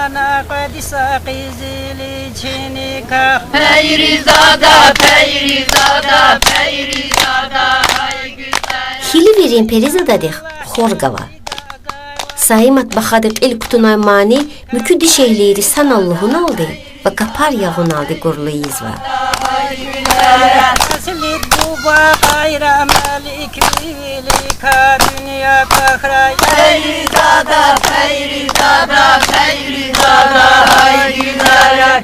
ana kadisa qizili çinika. Peyrizada, Peyrizada, Peyrizada, hay güzel. Hili verin Perizada'dih Horgava. Sayımat bakhadık el kutunay mani müküddi şeyleri sanalluhun aldı ve kapar yağın aldı gurlu izva. Aslit buba kayra malik vilika dünya kahray. Peyrizada, Peyrizada, Peyrizada, hay güzel.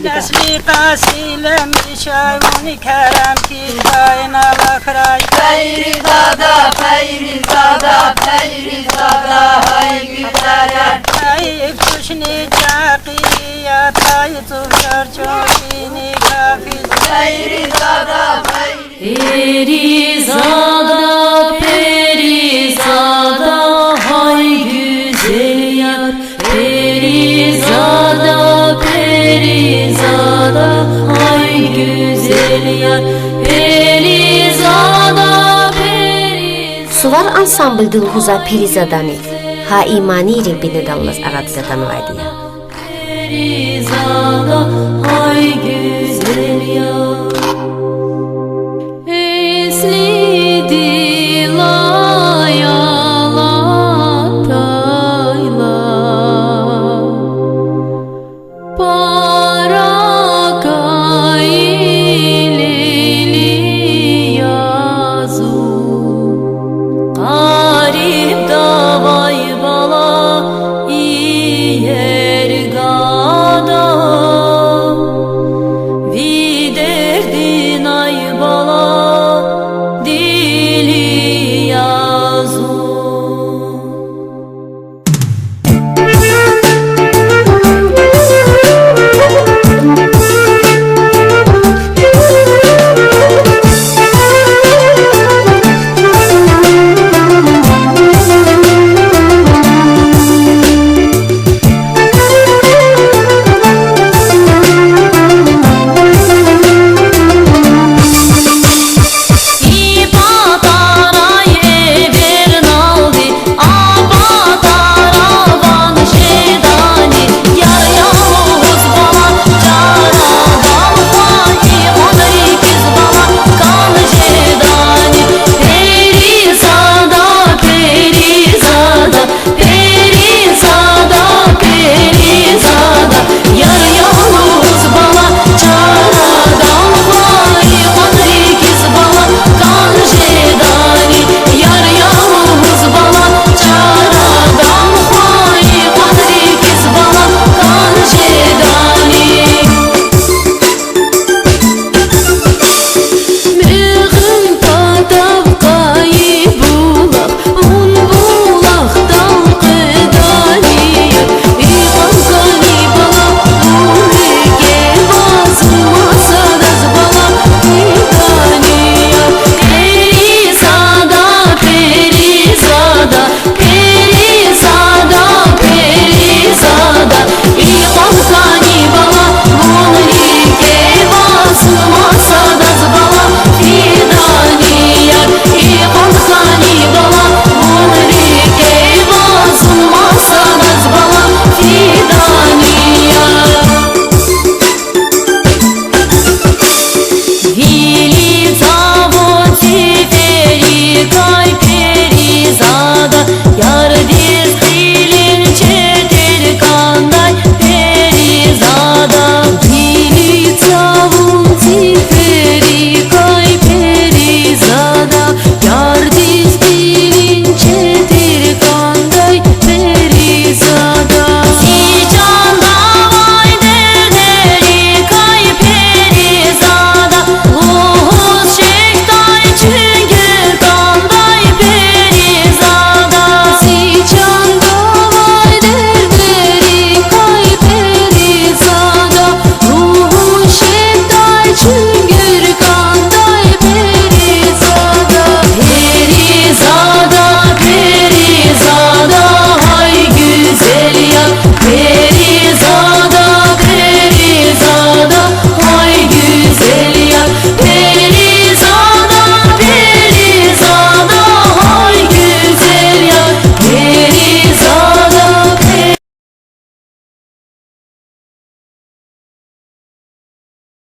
Nesli kasilem şayvuni kerem ki kayna bakray. Peyrizada, Peyrizada, Peyrizada, hay güzel. Tayyip kuşni çakiya tayyip tufşar çoğini kafiz. Peyrizada, Perizada, Perizada, hay güzel yar. Perizada, Perizada, hay güzel yar. Perizada, Perizada. Suvar ansambl Dilhuza Perizadani. Ha imani Rabbine dallas aradgatan vadiya. Perizada, hay güzel yar.